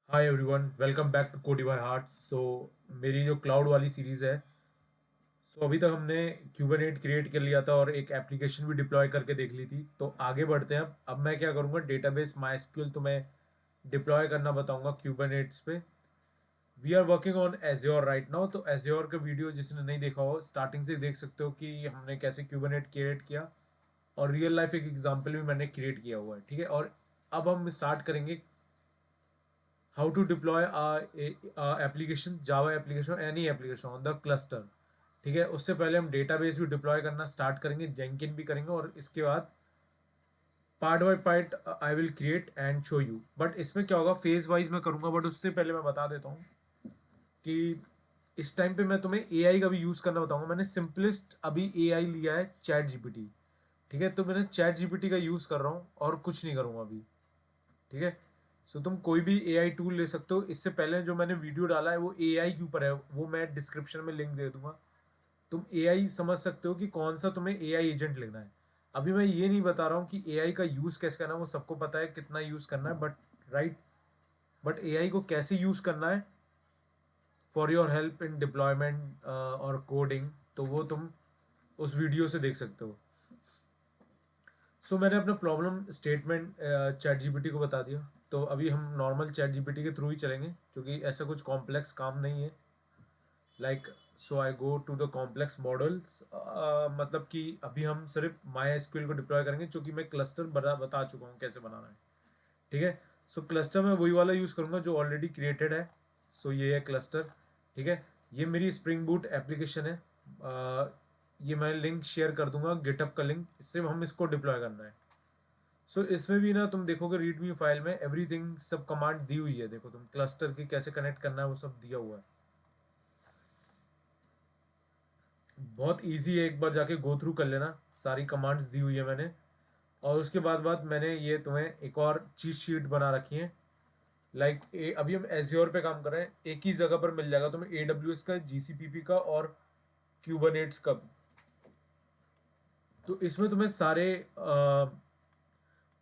Hi everyone, welcome back to Cody by hearts. मेरी जो cloud वाली सीरीज़ है, अभी तक हमने क्यूबरनेट क्रिएट कर लिया था और एक एप्लीकेशन भी डिप्लॉय करके देख ली थी। तो आगे बढ़ते हैं। अब मैं क्या करूँगा, डेटाबेस माइस्क्यूएल तुम्हें डिप्लॉय करना बताऊंगा क्यूबरनेट्स पे। We are working on Azure right now. तो एज्योर का वीडियो जिसने नहीं देखा हो, स्टार्टिंग से देख सकते हो कि हमने कैसे क्यूबरनेट क्रिएट किया, और रियल लाइफ एक एग्जाम्पल भी मैंने क्रिएट किया हुआ है। ठीक है, और अब हम स्टार्ट करेंगे how to deploy a application, java application or any application on the cluster। ठीक है, उससे पहले हम डेटाबेस भी डिप्लॉय करना स्टार्ट करेंगे, जेंकिन भी करेंगे, और इसके बाद part by part I will create and show you. But इसमें क्या होगा, फेज वाइज मैं करूंगा। बट उससे पहले मैं बता देता हूँ कि इस टाइम पे मैं तुम्हें एआई का भी यूज करना बताऊंगा। मैंने सिंपलेस्ट अभी एआई लिया है, चैट जीपीटी। ठीक है, तो मैंने चैट जीपीटी का यूज कर रहा हूँ और कुछ नहीं करूंगा अभी। ठीक है, तुम कोई भी एआई टूल ले सकते हो। इससे पहले जो मैंने वीडियो डाला है वो एआई के ऊपर है, वो मैं डिस्क्रिप्शन में लिंक दे दूंगा। तुम एआई समझ सकते हो कि कौन सा तुम्हें एआई एजेंट लेना है। अभी मैं ये नहीं बता रहा हूँ कि एआई का यूज कैसे करना है, वो सबको पता है कितना यूज करना है। राइट बट एआई को कैसे यूज करना है for your help in deployment और कोडिंग, तो वो तुम उस वीडियो से देख सकते हो। मैंने अपना प्रॉब्लम स्टेटमेंट चैट जीपीटी को बता दिया। तो अभी हम नॉर्मल चैट जीपीटी के थ्रू ही चलेंगे, क्योंकि ऐसा कुछ कॉम्प्लेक्स काम नहीं है। Like I go to the complex models. मतलब कि अभी हम सिर्फ माई एसक्यूएल को डिप्लॉय करेंगे, क्योंकि मैं क्लस्टर बता चुका हूँ कैसे बनाना है। ठीक है, क्लस्टर में वही वाला यूज़ करूँगा जो ऑलरेडी क्रिएटेड है। ये है क्लस्टर। ठीक है, ये मेरी स्प्रिंग बूट एप्लीकेशन है। ये मैं लिंक शेयर कर दूंगा, गिटअप का लिंक, इससे हम इसको डिप्लॉय करना है। इसमें भी ना तुम देखोगे रीडमी फाइल में एवरीथिंग सब कमांड दी हुई है। देखो तुम क्लस्टर की कैसे कनेक्ट करना है वो सब दिया हुआ है। बहुत इजी है, एक बार जाके गो थ्रू कर लेना, सारी कमांड्स दी हुई है मैंने। और उसके बाद मैंने ये तुम्हें एक और चीट शीट बना रखी है। अभी हम एज्योर पे काम कर रहे हैं, एक ही जगह पर मिल जाएगा तुम्हें AWS का, GCP का और क्यूबरनेट्स का भी। तो इसमें तुम्हें सारे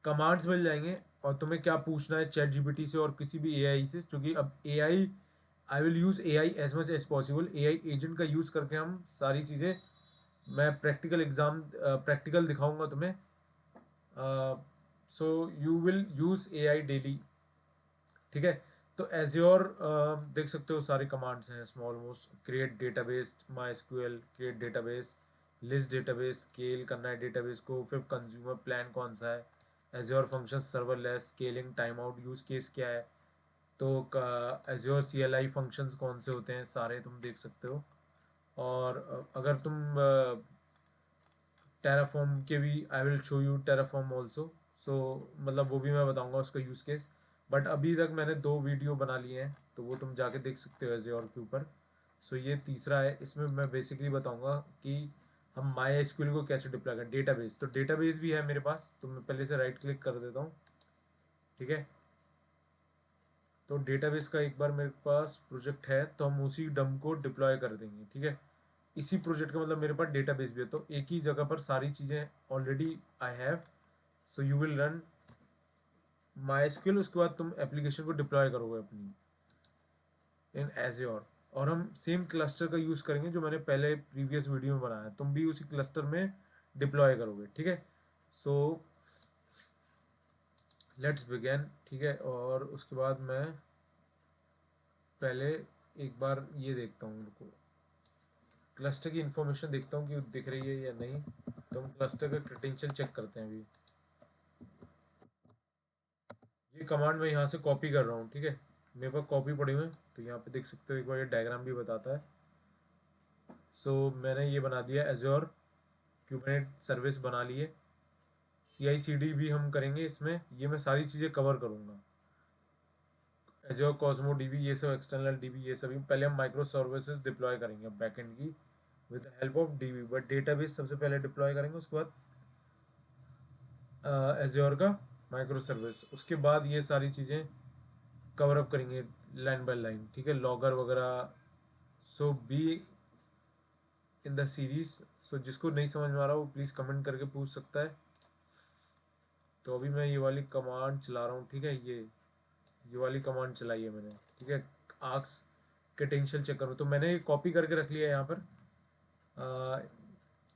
कमांड्स मिल जाएंगे, और तुम्हें क्या पूछना है चैट जीपीटी से और किसी भी एआई से। क्योंकि अब AI, I will use AI as much as possible. AI agent का यूज करके हम सारी चीज़ें, मैं प्रैक्टिकल दिखाऊंगा तुम्हें। You will use AI daily. ठीक है, तो एज्योर देख सकते हो सारे कमांड्स हैं small most. Create database my SQL, create database, list database, scale करना है डेटाबेस को, फिर कंज्यूमर प्लान कौन सा है, azure function, serverless, scaling, time out, use case क्या है। तो एज्योर CLI फंक्शंस कौन से होते हैं, सारे तुम देख सकते हो। और अगर तुम टेराफॉर्म के भी, I will show you Terraform also. मतलब वो भी मैं बताऊंगा उसका यूज़ केस। बट अभी तक मैंने 2 वीडियो बना लिए हैं, तो वो तुम जाके देख सकते हो एज्योर के ऊपर। ये तीसरा है, इसमें मैं बेसिकली बताऊंगा कि हम माई एसक्यूएल को कैसे डिप्लॉय करें। डेटाबेस, तो डेटाबेस भी है मेरे पास, तो मैं पहले से राइट क्लिक कर देता हूँ। ठीक है, तो डेटाबेस का एक बार मेरे पास प्रोजेक्ट है, तो हम उसी डम को डिप्लॉय कर देंगे। ठीक है, इसी प्रोजेक्ट का मतलब मेरे पास डेटाबेस भी है, तो एक ही जगह पर सारी चीज़ें already I have. You will run my SQL, उसके बाद तुम एप्लीकेशन को डिप्लॉय करोगे अपनी इन एज्योर। और हम सेम क्लस्टर का यूज़ करेंगे जो मैंने पहले प्रीवियस वीडियो में बनाया है, तुम भी उसी क्लस्टर में डिप्लॉय करोगे। ठीक है, सो लेट्स बिगेन। ठीक है, और उसके बाद मैं पहले एक बार ये देखता हूँ, रुको, क्लस्टर की इंफॉर्मेशन देखता हूँ कि दिख रही है या नहीं। तो हम क्लस्टर का क्रेडेंशियल चेक करते हैं अभी। ये कमांड मैं यहाँ से कॉपी कर रहा हूँ। ठीक है, मेरे पास कॉपी पड़े हुए हैं, तो यहाँ पे देख सकते हो, एक बार ये डायग्राम भी बताता है। मैंने ये बना दिया एज्योर क्यूबरनेट सर्विस बना लिए। CI/CD भी हम करेंगे इसमें, ये मैं सारी चीज़ें कवर करूँगा। एज्योर कॉस्मो डीबी, ये सब एक्सटर्नल डीबी, ये सभी पहले हम माइक्रो सर्विसेज डिप्लॉय करेंगे बैकएंड की with the help of dB. But database सबसे पहले डिप्लॉय करेंगे, उसके बाद एज्योर का माइक्रो सर्विस, उसके बाद ये सारी चीज़ें कवर अप करेंगे लाइन बाय लाइन। ठीक है, लॉगर वगैरह। Be in the series. जिसको नहीं समझ में आ रहा वो प्लीज़ कमेंट करके पूछ सकता है। तो अभी मैं ये वाली कमांड चला रहा हूँ। ठीक है, ये ये वाली कमांड चलाई है मैंने, ठीक है। आर्क्स पोटेंशियल चेक करो, तो मैंने कॉपी करके रख लिया है यहाँ पर। आ,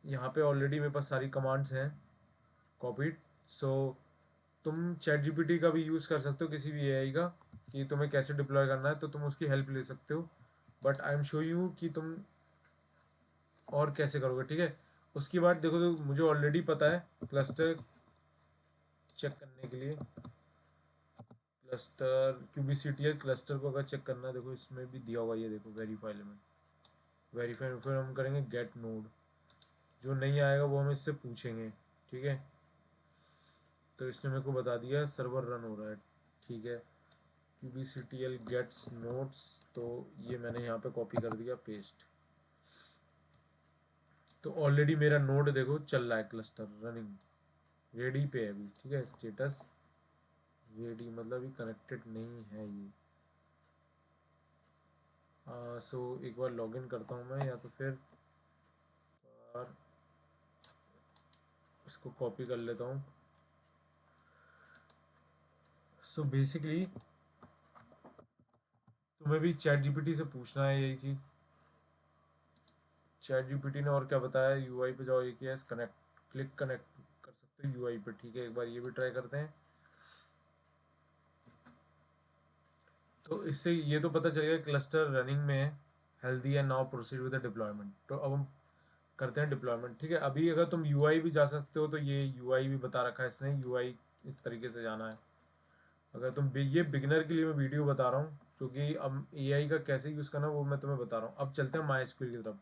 यहाँ पे ऑलरेडी मेरे पास सारी कमांड्स हैं कॉपीड। सो तुम चैट जीपीटी का भी यूज़ कर सकते हो, किसी भी एआई का, कि तुम्हें कैसे डिप्लॉय करना है, तो तुम उसकी हेल्प ले सकते हो। But I am show you कि तुम और कैसे करोगे, ठीक है। उसकी बाद देखो, तो मुझे ऑलरेडी पता है क्लस्टर चेक करने के लिए, क्लस्टर क्यूबीसीटीएल क्लस्टर को अगर चेक करना है, देखो इसमें भी दिया हुआ है, ये देखो वेरीफाई में, वेरीफाई फिर हम करेंगे गेट नोड। जो नहीं आएगा वो हम इससे पूछेंगे, ठीक है। तो इसने मेरे को बता दिया सर्वर रन हो रहा है, ठीक है। क्यूबीसीटीएल गेट्स नोट्स, तो ये मैंने यहाँ पे कॉपी कर दिया पेस्ट। तो ऑलरेडी मेरा नोड देखो चल रहा है, क्लस्टर रनिंग रेडी पे है अभी, ठीक है। स्टेटस रेडी मतलब ये कनेक्टेड नहीं है ये। सो एक बार लॉगिन करता हूँ मैं, या तो फिर और इसको कॉपी कर लेता हूँ। सो बेसिकली तुम्हें भी चैट जीपीटी से पूछना है यही चीज़। चैट जीपीटी ने और क्या बताया, यूआई पे जाओ, एक कनेक्ट, क्लिक कनेक्ट कर सकते हो यूआई पे, ठीक है। एक बार ये भी ट्राई करते हैं। तो इससे ये तो पता चल गया क्लस्टर रनिंग में है, हेल्दी है, now proceed with the deployment. तो अब हम करते हैं डिप्लॉयमेंट, ठीक है। अभी अगर तुम यूआई भी जा सकते हो, तो ये यूआई भी बता रखा है इसने, यूआई इस तरीके से जाना है। अगर तुम ये बिगिनर के लिए मैं वीडियो बता रहा हूँ, क्योंकि अब एआई का कैसे यूज़ करना वो मैं तुम्हें बता रहा हूँ। अब चलते हैं माई एसक्यूएल की तरफ।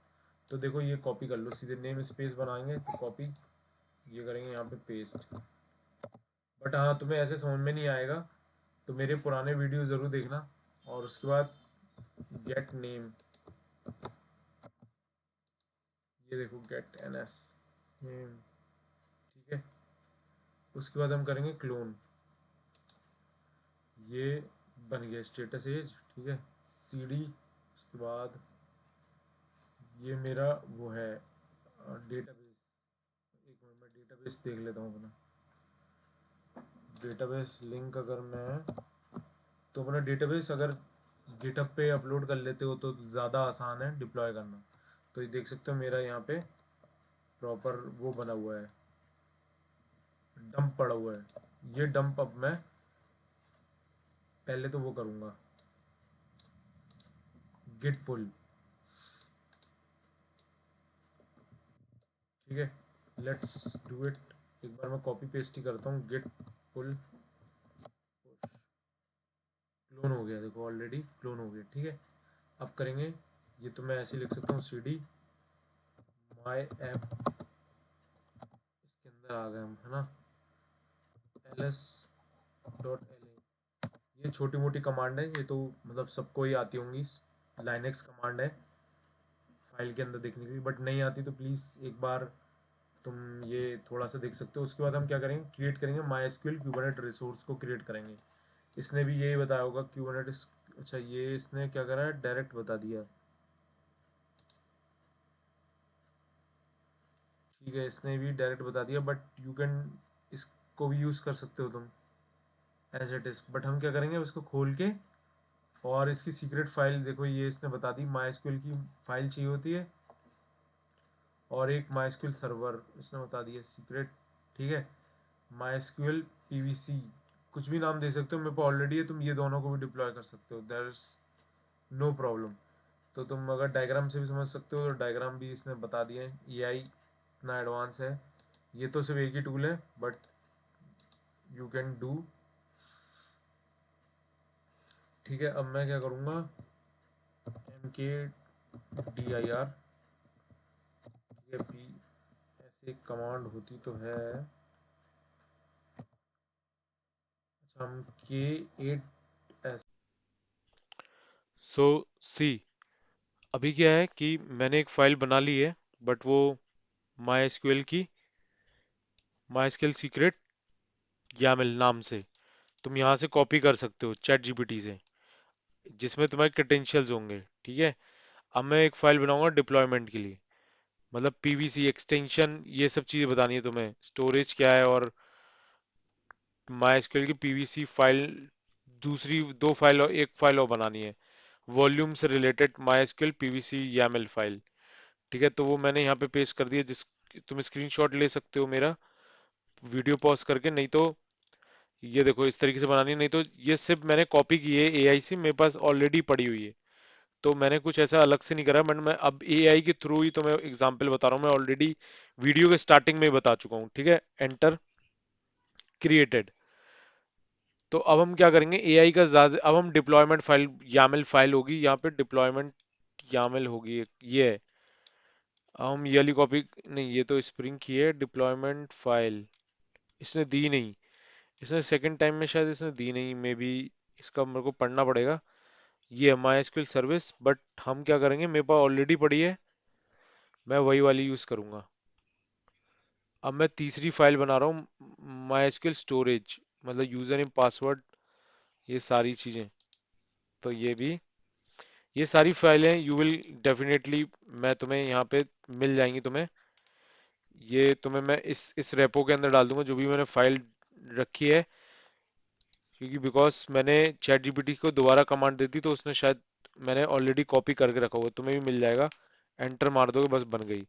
तो देखो ये कॉपी कर लो, सीधे नेम स्पेस बनाएंगे तो कॉपी, ये करेंगे यहाँ पे पेस्ट। बट हाँ, तुम्हें ऐसे समझ में नहीं आएगा, तो मेरे पुराने वीडियो ज़रूर देखना। और उसके बाद गेट नेम, ये देखो गेट एन एस नेम, ठीक है। उसके बाद हम करेंगे क्लोन, ये बन गया स्टेटस एज, ठीक है। सी डी, उसके बाद ये मेरा वो है डेटाबेस। एक मिनट में डेटाबेस देख लेता हूँ अपना डेटाबेस लिंक। अगर मैं तो अपना डेटाबेस अगर गिटहब पे अपलोड कर लेते हो तो ज़्यादा आसान है डिप्लॉय करना। तो ये देख सकते हो मेरा यहाँ पे प्रॉपर वो बना हुआ है, डंप पड़ा हुआ है। ये डंप अब मैं पहले तो वो करूँगा, गिट पुल, ठीक है। Let's do it. एक बार मैं कॉपी पेस्ट ही करता हूँ, गिट पुल क्लोन हो गया, देखो ऑलरेडी क्लोन हो गया, ठीक है। अब करेंगे, ये तो मैं ऐसे लिख सकता हूँ सी डी माई ऐप, इसके अंदर आ गए हम, है ना, L S dot L A. ये छोटी मोटी कमांड है, ये तो मतलब सबको ही आती होंगी, लाइनेक्स कमांड है फाइल के अंदर देखने के लिए। बट नहीं आती तो प्लीज़ एक बार तुम ये थोड़ा सा देख सकते हो। उसके बाद हम क्या करेंगे, क्रिएट करेंगे माई एसक्यूएल क्यूबरनेट रिसोर्स को क्रिएट करेंगे। इसने भी यही बताया होगा क्यूबरनेट। अच्छा, ये इसने क्या करा है, डायरेक्ट बता दिया, ठीक है। इसने भी डायरेक्ट बता दिया, बट यू कैन इसको भी यूज़ कर सकते हो तुम एज इट इज़। बट हम क्या करेंगे, उसको खोल के, और इसकी सीक्रेट फाइल देखो, ये इसने बता दी, माई एसक्यूएल की फाइल चाहिए होती है, और एक माई एसक्यूएल सर्वर इसने बता दिया सीक्रेट, ठीक है। माई एसक्यूएल पीवीसी, कुछ भी नाम दे सकते हो, मेरे पास ऑलरेडी है, तुम ये दोनों को भी डिप्लॉय कर सकते हो, देयर इज नो प्रॉब्लम। तो तुम अगर डायग्राम से भी समझ सकते हो, तो डायग्राम भी इसने बता दिए हैं। एआई इतना एडवांस है, ये तो सिर्फ एक ही टूल है, बट यू कैन डू, ठीक है। अब मैं क्या करूँगा, एम के डी आई आर, ठीक है, पी, ऐसे एक कमांड होती तो है। अच्छा, हम के एट एस। सो सी, अभी क्या है कि मैंने एक फाइल बना ली है, बट वो माई एसक्यूएल की, माई एसक्यूएल सीक्रेट यामिल नाम से, तुम यहाँ से कॉपी कर सकते हो चैट जीपीटी से, जिसमें तुम्हारे क्रेडेंशियल्स होंगे, ठीक है। अब मैं एक फाइल बनाऊंगा डिप्लॉयमेंट के लिए, मतलब पीवीसी एक्सटेंशन, ये सब चीज़ें बतानी है तुम्हें, स्टोरेज क्या है, और माई एसक्यूएल की पीवीसी फाइल दूसरी दो फाइल और एक फाइल और बनानी है, वॉल्यूम से related MySQL PVC YAML file. ठीक है, तो वो मैंने यहाँ पे पेस्ट कर दिया, जिस तुम स्क्रीनशॉट ले सकते हो मेरा, वीडियो पॉज करके, नहीं तो ये देखो इस तरीके से बनानी है, नहीं तो ये सिर्फ मैंने कॉपी की है एआई से, मेरे पास ऑलरेडी पड़ी हुई है, तो मैंने कुछ ऐसा अलग से नहीं करा। बट मैं अब एआई के थ्रू ही तो मैं एग्जांपल बता रहा हूँ, मैं ऑलरेडी वीडियो के स्टार्टिंग में ही बता चुका हूँ। ठीक है, एंटर, क्रिएटेड। तो अब हम क्या करेंगे, एआई का ज्यादा, अब हम डिप्लॉयमेंट फाइल यामल फाइल होगी यहाँ पे, डिप्लॉयमेंट यामल होगी ये है। अब हम ये वाली कॉपी, नहीं ये तो स्प्रिंग की है, डिप्लॉयमेंट फाइल इसने दी नहीं, इसने सेकंड टाइम में शायद इसने दी नहीं, मे बी इसका मेरे को पढ़ना पड़ेगा। ये है MySQL सर्विस, बट हम क्या करेंगे, मेरे पास ऑलरेडी पड़ी है, मैं वही वाली यूज करूंगा। अब मैं तीसरी फाइल बना रहा हूँ, MySQL स्टोरेज, मतलब यूजर नेम पासवर्ड, ये सारी चीजें। तो ये भी, ये सारी फाइलें यू विल डेफिनेटली, मैं तुम्हें यहाँ पे मिल जाएंगी तुम्हें, ये तुम्हें मैं इस रेपो के अंदर डाल दूंगा जो भी मैंने फाइल रखी है, क्योंकि बिकॉज मैंने चैट जीपीटी को दोबारा कमांड दी थी, तो उसने शायद, मैंने ऑलरेडी कॉपी करके रखा हुआ, तुम्हें भी मिल जाएगा, एंटर मार दोगे बस बन गई।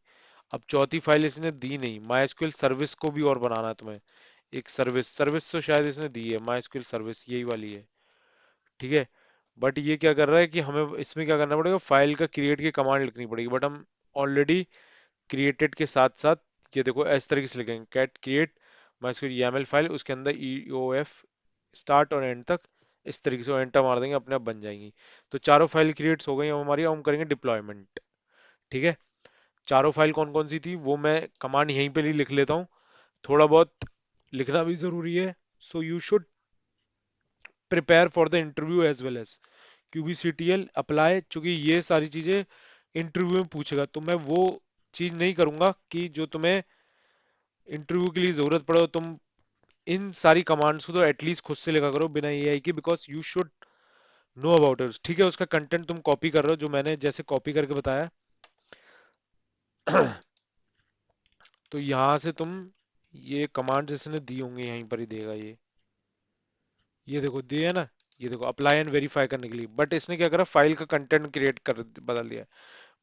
अब चौथी फाइल इसने दी नहीं, MySQL सर्विस को भी और बनाना है तुम्हें, एक सर्विस, सर्विस तो शायद इसने दी है, MySQL सर्विस यही वाली है। ठीक है, बट ये क्या कर रहा है कि हमें इसमें क्या करना पड़ेगा, फाइल का क्रिएट की कमांड लिखनी पड़ेगी, बट हम ऑलरेडी क्रिएटेड के साथ साथ ये देखो इस तरीके से लिखेंगे, cat create MySQL YAML file, उसके अंदर EOF स्टार्ट और एंड तक, इस तरीके से एंटर मार देंगे, अपने आप बन जाएंगी। तो चारों फाइल क्रिएट्स हो गई अब हमारी, अब हम करेंगे डिप्लॉयमेंट। ठीक है, चारों फाइल कौन कौन सी थी वो मैं कमांड यहीं पे ही लिख लेता हूँ, थोड़ा बहुत लिखना भी जरूरी है। So you should prepare for the interview as well as QBCTL apply, चूंकि ये सारी चीजें इंटरव्यू में पूछेगा, तो मैं वो चीज नहीं करूंगा कि जो तुम्हें इंटरव्यू के लिए जरूरत पड़े, और तुम इन सारी कमांड्स को तो एटलीस्ट खुद से लिखा करो बिना एआई के, because you should know about it. ठीक है, उसका कंटेंट तुम कॉपी कर रहे हो, जो मैंने जैसे कॉपी करके बताया। तो यहाँ से तुम ये कमांड जिसने दी होंगी यहीं पर ही देगा ये देखो दिए है ना, ये देखो अप्लाई एंड वेरीफाई करने के लिए, बट इसने क्या करा, फाइल का कंटेंट क्रिएट कर बदल दिया।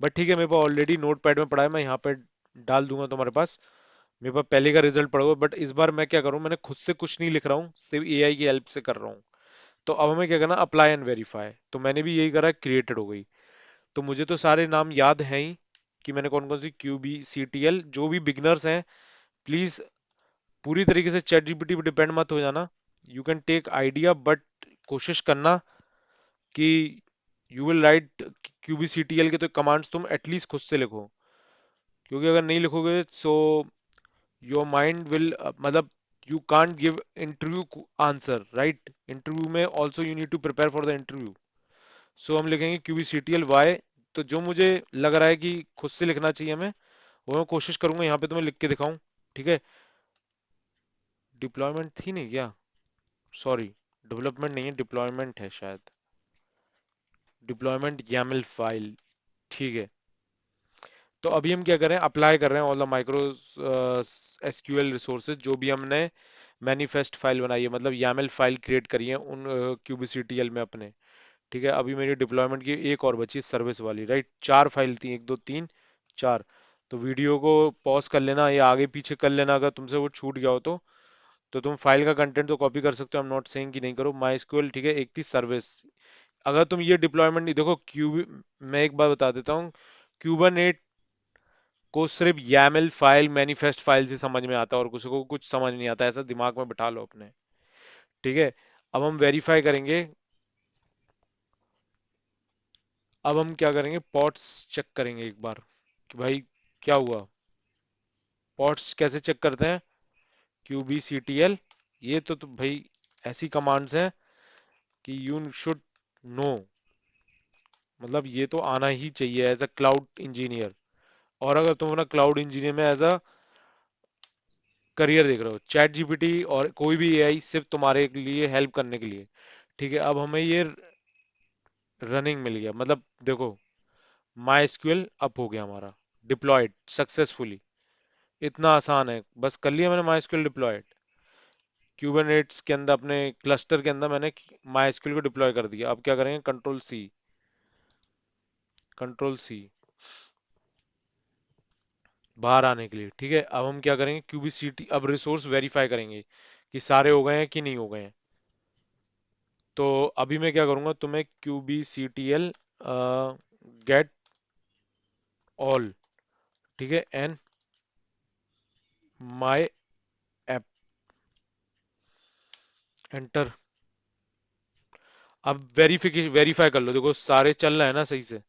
बट ठीक है, मेरे पास ऑलरेडी नोट पैड में पड़ा है, मैं यहाँ पे डाल दूंगा तुम्हारे पास, मेरे पास पहले का रिजल्ट पड़ा हुआ है। बट इस बार मैं क्या करूँ, मैंने खुद से कुछ नहीं लिख रहा हूँ, सिर्फ एआई की हेल्प से कर रहा हूँ। तो अब हमें क्या करना, अप्लाई एंड वेरीफाई, तो मैंने भी यही करा, क्रिएटेड हो गई। तो मुझे तो सारे नाम याद हैं ही कि मैंने कौन कौन सी, QBCTL, जो भी बिगनर्स हैं प्लीज पूरी तरीके से चैट जीपीटी पे डिपेंड मत हो जाना, you can take idea, but कोशिश करना कि यू विल राइट QBCTL के तो कमांड्स तुम एटलीस्ट खुद से लिखो, क्योंकि अगर नहीं लिखोगे सो योर माइंड विल, मतलब you can't give interview answer, right, interview में also you need to prepare for the interview. So हम लिखेंगे QBCTL Y, तो जो मुझे लग रहा है कि खुद से लिखना चाहिए हमें, वो मैं कोशिश करूंगा यहाँ पे तुम्हें लिख के दिखाऊं। ठीक है, डिप्लॉयमेंट थी नहीं क्या, सॉरी, डेवलपमेंट नहीं है, डिप्लॉयमेंट है शायद, डिप्लॉयमेंट YAML फाइल। ठीक है, तो अभी हम क्या कर रहे हैं, अप्लाई कर रहे हैं all the micro SQL resources, जो भी हमने मैनिफेस्ट फाइल बनाई है, मतलब YAML फाइल क्रिएट करी है उन QBCTL में अपने। ठीक है, अभी मेरी डिप्लॉयमेंट की एक और बची, सर्विस वाली, राइट, चार फाइल थी, एक दो तीन चार। तो वीडियो को पॉज कर लेना या आगे पीछे कर लेना, अगर तुमसे वो छूट गया हो तो तुम फाइल का कंटेंट तो कॉपी कर सकते हो, आई एम नॉट सेइंग कि नहीं करो। MySQL, ठीक है, एक थी सर्विस, अगर तुम ये डिप्लॉयमेंट नहीं देखो, मैं एक बार बता देता हूँ, क्यूबरनेट को सिर्फ YAML फाइल मैनिफेस्ट फाइल से समझ में आता है, और किसी को कुछ समझ नहीं आता, ऐसा दिमाग में बिठा लो अपने। ठीक है, अब हम वेरीफाई करेंगे, अब हम क्या करेंगे, पॉट्स चेक करेंगे एक बार कि भाई क्या हुआ। पॉट्स कैसे चेक करते हैं, QBCTL, ये तो भाई ऐसी कमांड्स हैं कि यू शुड नो, मतलब ये तो आना ही चाहिए एज अ क्लाउड इंजीनियर। और अगर तुम अपना क्लाउड इंजीनियर में एज अ करियर देख रहे हो, चैट जीपीटी और कोई भी एआई सिर्फ तुम्हारे लिए हेल्प करने के लिए। ठीक है, अब हमें ये रनिंग मिल गया, मतलब देखो MySQL अप हो गया हमारा, डिप्लॉयड सक्सेसफुली, इतना आसान है, बस कर लिया मैंने MySQL डिप्लॉयड। क्यूबरनेट्स के अंदर अपने क्लस्टर के अंदर मैंने माई को डिप्लॉय कर दिया। अब क्या करेंगे, कंट्रोल सी बाहर आने के लिए। ठीक है, अब हम क्या करेंगे, क्यूबीसीटी, अब रिसोर्स वेरीफाई करेंगे कि सारे हो गए हैं कि नहीं हो गए हैं। तो अभी मैं क्या करूंगा, तुम्हें क्यूबीसीटीएल गेट ऑल, ठीक है, एंड माई ऐप, एंटर। अब वेरीफाई कर लो, देखो सारे चल रहा है ना सही से,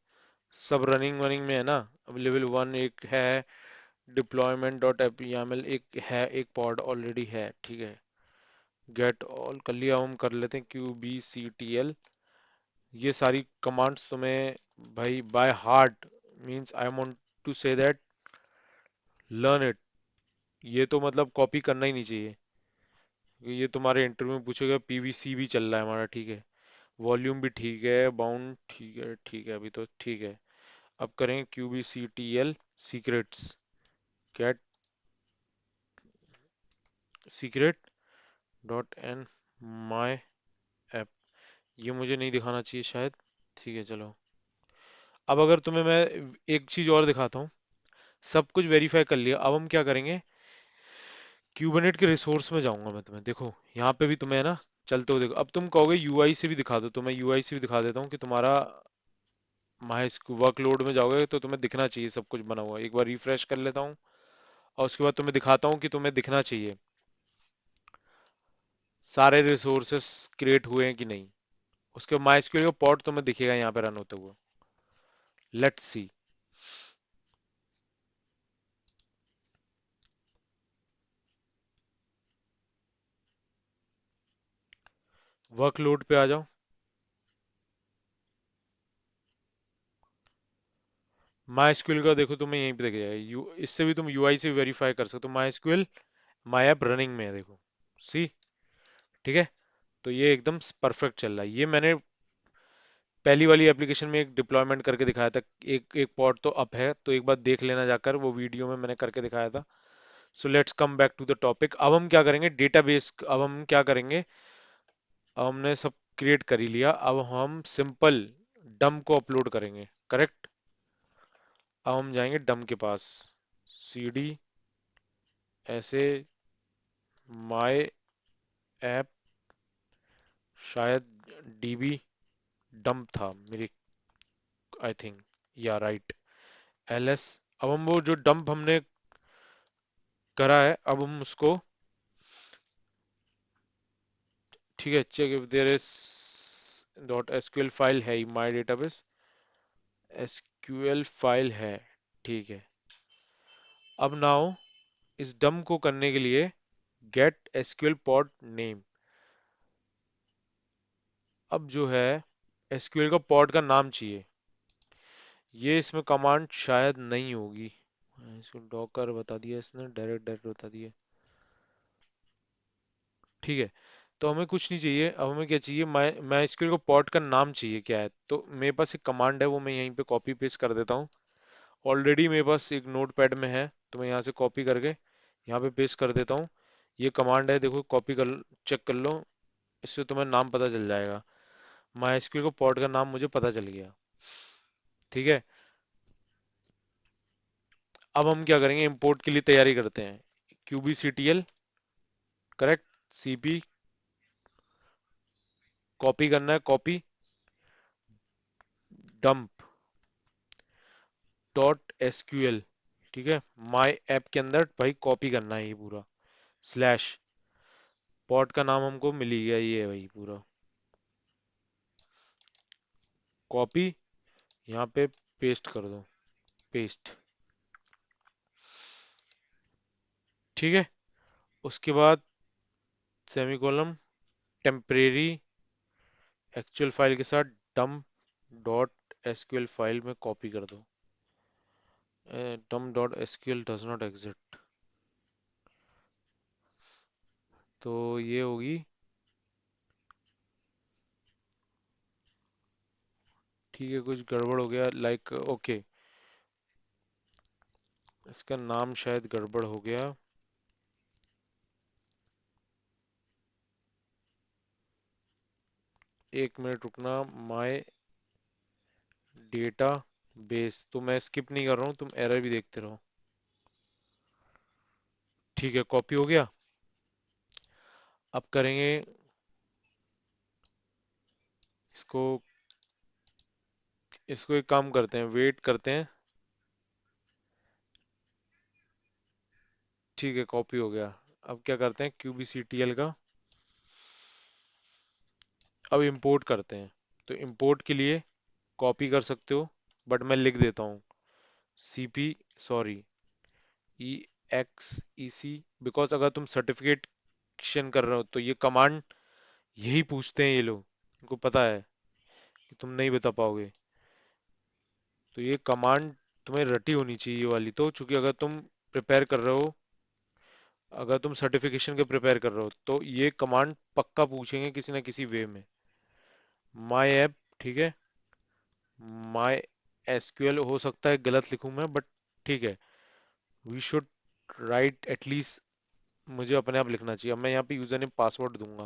सब रनिंग वनिंग में है ना। अब लेवल 1 एक है, डिप्लॉयमेंट डॉट एपीएमएल एक है, एक पॉड ऑलरेडी है, ठीक है। गेट ऑल कर लिया, हम कर लेते हैं Q B C T L. ये सारी कमांड्स तुम्हें भाई by heart, means I want to say that learn it, ये तो मतलब कॉपी करना ही नहीं चाहिए, क्योंकि ये तुम्हारे इंटरव्यू में पूछेगा। पीवीसी भी चल रहा है हमारा, ठीक है। वॉल्यूम भी ठीक है, बाउंड ठीक है, ठीक है, अभी तो ठीक है। अब करेंगे Q B C T L secrets, get secret dot N my app. ये मुझे नहीं दिखाना चाहिए शायद, ठीक है चलो। अब अगर तुम्हें मैं एक चीज और दिखाता हूँ, सब कुछ वेरीफाई कर लिया, अब हम क्या करेंगे, क्यूबनेट के रिसोर्स में जाऊंगा मैं तुम्हें, देखो यहाँ पे भी तुम्हें है ना, चलते हो देखो। अब तुम कहोगे यूआई से भी दिखा दो, तो मैं यूआई से भी दिखा देता हूँ कि तुम्हारा माई वर्कलोड में जाओगे तो तुम्हें दिखना चाहिए सब कुछ बना हुआ। एक बार रिफ्रेश कर लेता हूँ और उसके बाद तुम्हें दिखाता हूँ कि तुम्हें दिखना चाहिए सारे रिसोर्सेस क्रिएट हुए हैं कि नहीं। उसके माई एसक्यूएल का पॉड तुम्हें दिखेगा यहाँ पे रन होते हुए। लेट्स सी, वर्कलोड पे आ जाओ। माई एसक्यूएल का देखो तुम्हें यहीं पे दिख जाएगा, इससे भी तुम यूआई से वेरीफाई कर सकते हो। My SQL my app running में है, देखो, सी, ठीक है। तो ये एकदम परफेक्ट चल रहा है। ये मैंने पहली वाली एप्लीकेशन में एक डिप्लॉयमेंट करके दिखाया था, एक एक पॉड तो अप है, तो एक बार देख लेना जाकर, वो वीडियो में मैंने करके दिखाया था। So let's come back to the topic. अब हम क्या करेंगे, डेटाबेस, अब हम क्या करेंगे, अब हमने सब क्रिएट कर ही लिया, अब हम सिंपल डम को अपलोड करेंगे, करेक्ट। अब हम जाएंगे डम के पास, सी डी ऐसे माई ऐप, शायद डीबी डंप था मेरी, आई थिंक, या राइट, एलएस। अब हम वो जो डंप हमने करा है, अब हम उसको, ठीक है, check if there is dot SQL file है, माय डेटाबेस एसक्यूएल फाइल है, ठीक है। अब नाउ इस डम को करने के लिए गेट एसक्यूएल पॉड नेम, अब जो है एसक्यूएल का पॉड का नाम चाहिए। ये इसमें कमांड शायद नहीं होगी, इसको डॉकर बता दिया इसने, डायरेक्ट डायरेक्ट बता दिया, ठीक है। तो हमें कुछ नहीं चाहिए, अब हमें क्या चाहिए, मैं एसक्यूएल को पॉड का नाम चाहिए क्या है। तो मेरे पास एक कमांड है, वो मैं यहीं पे कॉपी पेस्ट कर देता हूँ। ऑलरेडी मेरे पास एक नोट पैड में है, तो मैं यहाँ से कॉपी करके यहाँ पे पेस्ट कर देता हूँ। ये कमांड है, देखो कॉपी कर, चेक कर लो, इससे तुम्हें नाम पता चल जाएगा। माई को पॉड का नाम मुझे पता चल गया, ठीक है। अब हम क्या करेंगे, इंपोर्ट के लिए तैयारी करते हैं। क्यूबीसीटीएल, करेक्ट, सीपी, कॉपी करना है, कॉपी डंप डॉट एसक्यूएल, ठीक है। माई ऐप के अंदर भाई कॉपी करना है ये पूरा, स्लैश, पॉड का नाम हमको मिल ही गया, ये है भाई पूरा, कॉपी, यहाँ पे पेस्ट कर दो, पेस्ट, ठीक है। उसके बाद सेमीकोलन, टेम्परेरी एक्चुअल फाइल के साथ डम डॉट एसक्यूएल फाइल में कॉपी कर दो। डम dot SQL does not exist, तो ये होगी, ठीक है, कुछ गड़बड़ हो गया, लाइक ओके, इसका नाम शायद गड़बड़ हो गया, एक मिनट रुकना। माय डेटा बेस, तो मैं स्किप नहीं कर रहा हूँ, तुम एरर भी देखते रहो। ठीक है, कॉपी हो गया। अब करेंगे इसको। इसको एक काम करते हैं, वेट करते हैं। ठीक है, कॉपी हो गया। अब क्या करते हैं, क्यूबीसीटीएल का अब इंपोर्ट करते हैं। तो इंपोर्ट के लिए कॉपी कर सकते हो, बट मैं लिख देता हूँ CP, sorry, E X E C, because अगर तुम सर्टिफिकेशन कर रहे हो तो ये कमांड यही पूछते हैं ये लोग, उनको पता है कि तुम नहीं बता पाओगे। तो ये कमांड तुम्हें रटी होनी चाहिए ये वाली, तो चूंकि अगर तुम प्रिपेयर कर रहे हो, अगर तुम सर्टिफिकेशन के प्रिपेयर कर रहे हो तो ये कमांड पक्का पूछेंगे किसी ना किसी वे में। माई ऐप, ठीक है, माई एसक्यूएल हो सकता है गलत लिखूं मैं, बट ठीक है, वी शुड राइट एटलीस्ट, मुझे अपने आप लिखना चाहिए। अब मैं यहाँ पे यूजर नेम पासवर्ड दूंगा,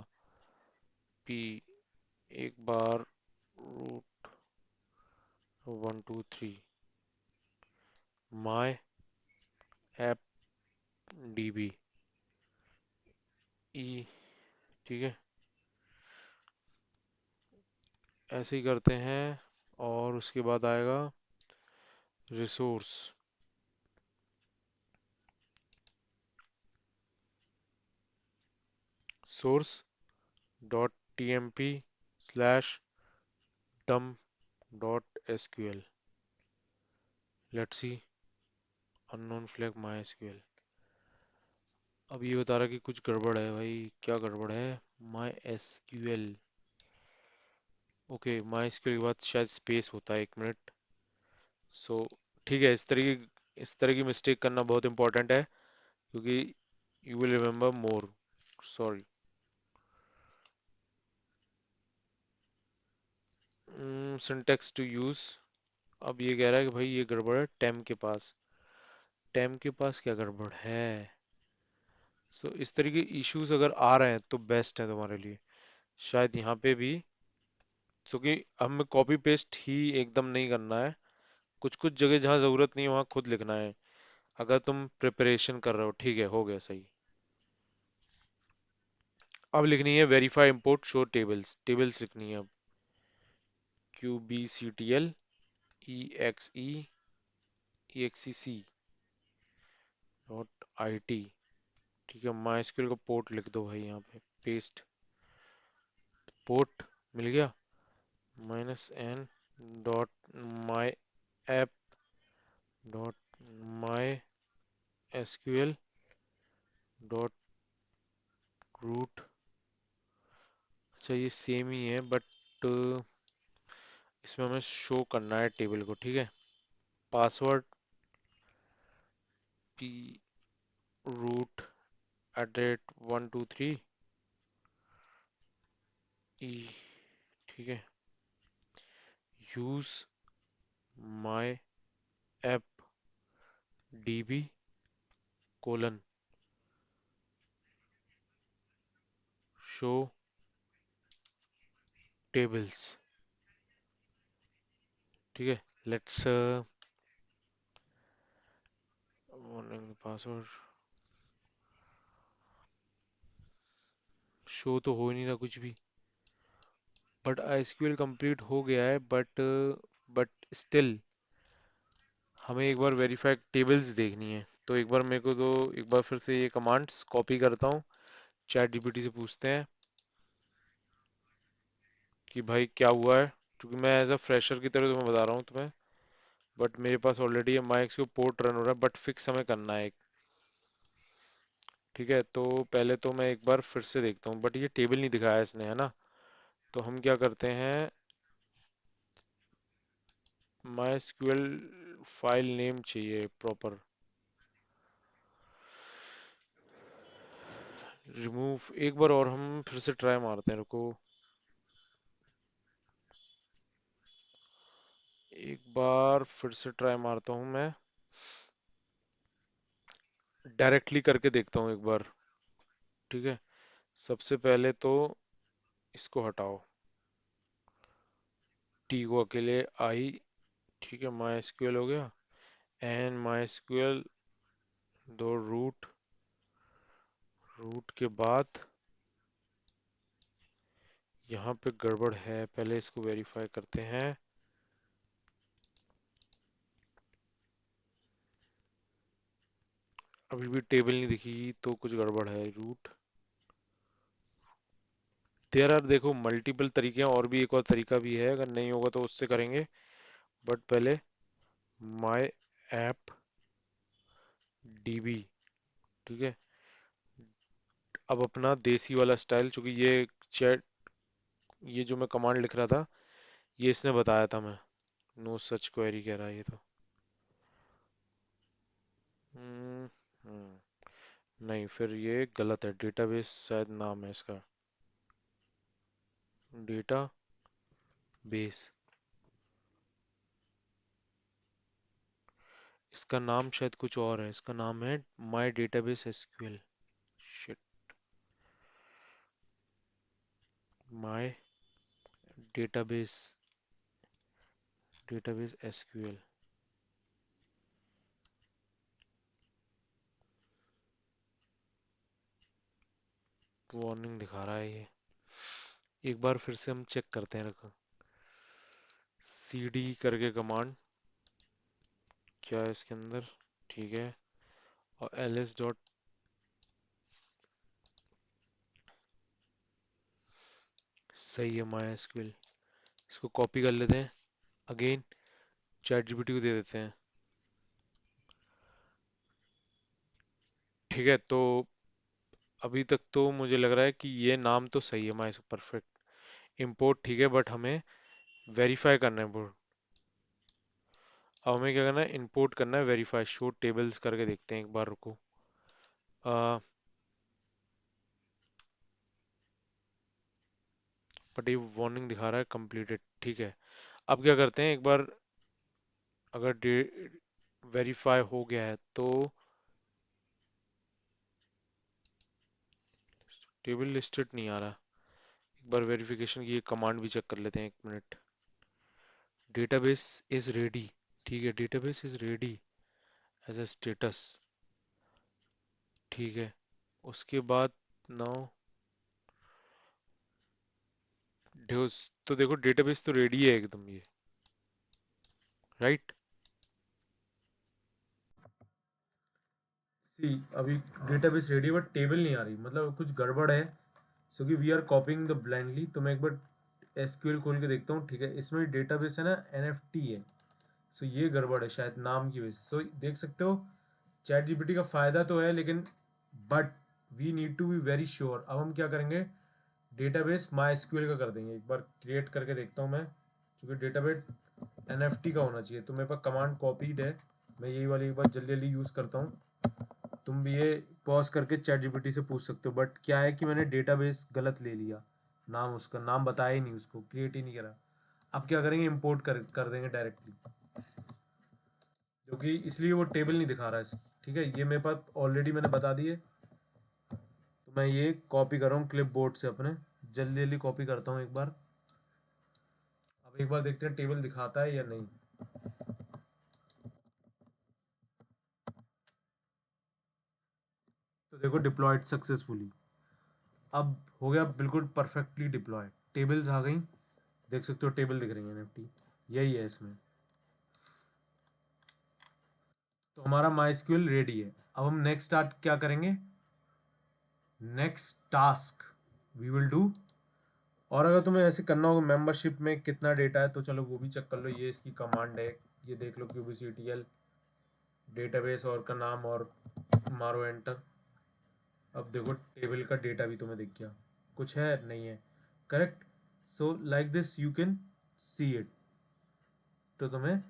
पी, एक बार, रूट 1 2 3, माई ऐप डीबी ई, ठीक है, ऐसे ही करते हैं। और उसके बाद आएगा resource, source dot TMP slash dump dot SQL, let's see, unknown flag MySQL. अब ये बता रहा कि कुछ गड़बड़ है भाई, क्या गड़बड़ है, my SQL, okay, my SQL के बाद शायद स्पेस होता है, 1 मिनट। सो ठीक है, इस तरह की मिस्टेक करना बहुत इंपॉर्टेंट है, क्योंकि you will remember more, sorry. Syntax to use, अब ये कह रहा है कि भाई ये गड़बड़ है टेम के पास, टेम के पास क्या गड़बड़ है। सो इस तरह के इश्यूज अगर आ रहे हैं तो बेस्ट है तुम्हारे लिए, शायद यहाँ पे भी, क्योंकि हमें कॉपी पेस्ट ही एकदम नहीं करना है, कुछ कुछ जगह जहाँ ज़रूरत नहीं है वहाँ खुद लिखना है, अगर तुम प्रिपरेशन कर रहे हो। ठीक है, हो गया सही। अब लिखनी है verify import show tables, tables लिखनी है अब, Q B C T L E X E X C C dot I T, ठीक है, माई एसक्यूएल का पोर्ट लिख दो भाई यहाँ पे, पेस्ट, पोर्ट मिल गया, -n dot my app dot my SQL dot root. अच्छा, ये सेम ही है, बट इसमें हमें शो करना है टेबल को, ठीक है। पासवर्ड पी रूट @1 2 3 ई, ठीक है, use my app dB colon show tables, ठीक है। लेट्स पासवर्ड, शो तो हो ही नहीं रहा कुछ भी, बट एसक्यूएल कंप्लीट हो गया है, बट स्टिल हमें एक बार वेरीफाई टेबल्स देखनी है। तो एक बार मेरे को तो एक बार फिर से ये कमांड्स कॉपी करता हूँ, चैट जीपीटी से पूछते हैं कि भाई क्या हुआ है, क्योंकि मैं एज अ फ्रेशर की तरह तुम्हें बता रहा हूँ तुम्हें, बट मेरे पास ऑलरेडी है माइक्स को पोर्ट रन हो रहा है, बट फिक्स हमें करना है एक, ठीक है। तो पहले तो मैं एक बार फिर से देखता हूँ, बट ये टेबल नहीं दिखाया इसने, है ना। तो हम क्या करते हैं, माई एसक्यूएल फाइल नेम चाहिए प्रॉपर, रिमूव, एक बार और हम फिर से ट्राई मारते हैं, रुको, एक बार फिर से ट्राई मारता हूँ मैं, डायरेक्टली करके देखता हूँ एक बार, ठीक है। सबसे पहले तो इसको हटाओ, टी को अकेले आई, ठीक है, माई एसक्यूएल हो गया। एंड माई एसक्यूएल दो रूट, रूट के बाद यहाँ पे गड़बड़ है, पहले इसको वेरीफाई करते हैं। अभी भी टेबल नहीं दिखी तो कुछ गड़बड़ है। रूट देयर आर, देखो मल्टीपल तरीके हैं, और भी एक और तरीका भी है, अगर नहीं होगा तो उससे करेंगे, बट पहले माई ऐप डीबी, ठीक है। अब अपना देसी वाला स्टाइल, चूंकि ये चैट, ये जो मैं कमांड लिख रहा था ये इसने बताया था, मैं नो सच क्वेरी कह रहा है ये तो। हम्म, नहीं, फिर ये गलत है, डेटाबेस शायद नाम है इसका, डेटा बेस, इसका नाम शायद कुछ और है, इसका नाम है माई डेटाबेस एसक्यूएल। शिट, माई डेटाबेस, डेटाबेस एसक्यूएल। वार्निंग दिखा रहा है ये, एक बार फिर से हम चेक करते हैं, रखो cd करके कमांड, क्या है इसके अंदर, ठीक है, और ls डॉट, सही है माई एसक्यूएल। इसको कॉपी कर लेते हैं, अगेन चैट जीपीटी को दे देते हैं, ठीक है। तो अभी तक तो मुझे लग रहा है कि ये नाम तो सही है, माई परफेक्ट इंपोर्ट, ठीक है, बट हमें वेरीफाई करना है। अब हमें क्या करना है, इंपोर्ट करना है, वेरीफाई शो टेबल्स करके देखते हैं एक बार, रुको। बट ये वार्निंग दिखा रहा है कंप्लीटेड, ठीक है। अब क्या करते हैं, एक बार अगर वेरीफाई हो गया है तो टेबल लिस्टेड नहीं आ रहा, एक बार वेरिफिकेशन की कमांड भी चेक कर लेते हैं, एक मिनट। डेटाबेस इज रेडी, ठीक है, database is ready as a status, ठीक है। उसके बाद नाउ तो देखो डेटाबेस तो रेडी है एकदम ये, राइट। सी अभी डेटाबेस रेडी है बट टेबल नहीं आ रही, मतलब कुछ गड़बड़ है। सो कि we are copying the blindly. तो मैं एक बार एसक्यूएल खोल के देखता हूँ, ठीक है। इसमें डेटाबेस है ना, एनएफटी है। सो ये गड़बड़ है शायद नाम की वजह से। सो देख सकते हो चैट जीपीटी का फायदा तो है, लेकिन but we need to be very sure. अब हम क्या करेंगे, डेटाबेस माई एसक्यूएल का कर देंगे। एक बार क्रिएट करके देखता हूँ मैं, क्योंकि डेटाबेस एनएफटी का होना चाहिए। तो मेरे पास कमांड कॉपीड है, मैं यही वाली एक बार जल्दी जल्दी यूज़ करता हूँ। तुम भी ये पॉज करके चैट जीपीटी से पूछ सकते हो। बट क्या है कि मैंने डेटाबेस गलत ले लिया, नाम उसका नाम बताया ही नहीं, उसको क्रिएट ही नहीं करा। अब क्या करेंगे, इंपोर्ट कर देंगे डायरेक्टली, क्योंकि इसलिए वो टेबल नहीं दिखा रहा है। ठीक है, ये मेरे पास ऑलरेडी मैंने बता दिए। तो मैं ये कॉपी कर रहा हूँ क्लिप बोर्ड से अपने, जल्दी जल्दी कॉपी करता हूँ एक बार। अब एक बार देखते हैं टेबल दिखाता है या नहीं। तो देखो डिप्लॉयड सक्सेसफुली, अब हो गया बिल्कुल परफेक्टली डिप्लॉयड, टेबल्स आ गई। देख सकते हो टेबल दिख रही है एनएफटी, यही है इसमें। तो हमारा माइस्क्यूएल रेडी है। अब हम नेक्स्ट स्टार्ट क्या करेंगे, next task we will do. और अगर तुम्हें ऐसे करना होगा मेंबरशिप में कितना डेटा है, तो चलो वो भी चेक कर लो। ये इसकी कमांड है, ये देख लो, क्यूबीसीटीएल डेटाबेस और का नाम, और मारो एंटर। अब देखो टेबल का डेटा भी तुम्हें दिख गया, कुछ है नहीं है, correct. So like this you can see it. तो तुम्हें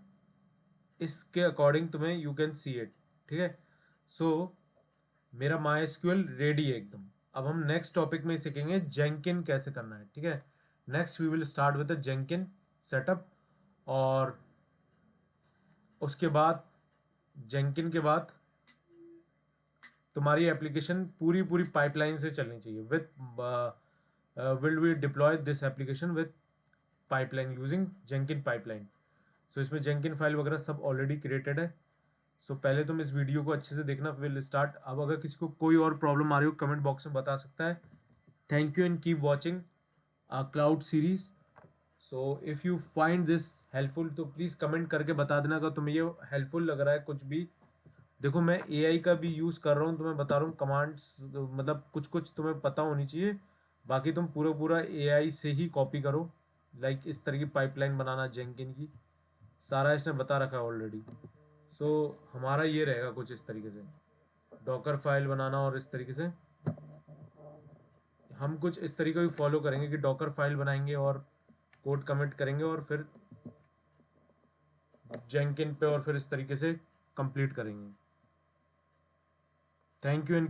इसके अकॉर्डिंग तुम्हें यू कैन सी इट, ठीक है। सो मेरा माई एसक्यूएल रेडी है एकदम। अब हम नेक्स्ट टॉपिक में सीखेंगे जेंकिन कैसे करना है, ठीक है। Next we will start with the Jenkins setup. और उसके बाद, जेंकिन के बाद तुम्हारी एप्लीकेशन पूरी पूरी पाइपलाइन से चलनी चाहिए। With will we deploy this application with pipeline using Jenkins pipeline. So इसमें जेंकिन फाइल वगैरह सब ऑलरेडी क्रिएटेड है। सो पहले तुम इस वीडियो को अच्छे से देखना, विल स्टार्ट। अब अगर किसी को कोई और प्रॉब्लम आ रही हो कमेंट बॉक्स में बता सकता है। Thank you and keep watching cloud series. So if you find this helpful तो प्लीज़ कमेंट करके बता देना अगर तुम्हें ये हेल्पफुल लग रहा है कुछ भी। देखो मैं एआई का भी यूज़ कर रहा हूँ तो मैं बता रहा हूँ कमांड्स, मतलब कुछ कुछ तुम्हें पता होनी चाहिए, बाकी तुम पूरा पूरा एआई से ही कॉपी करो। लाइक इस तरह की पाइपलाइन बनाना जेंकिन की, सारा इसने बता रखा है ऑलरेडी। सो हमारा ये रहेगा कुछ इस तरीके से डॉकर फाइल बनाना, और इस तरीके से हम कुछ इस तरीके भी फॉलो करेंगे कि डॉकर फाइल बनाएंगे और कोड कमिट करेंगे और फिर जेंकिन पे और फिर इस तरीके से कंप्लीट करेंगे। Thank you and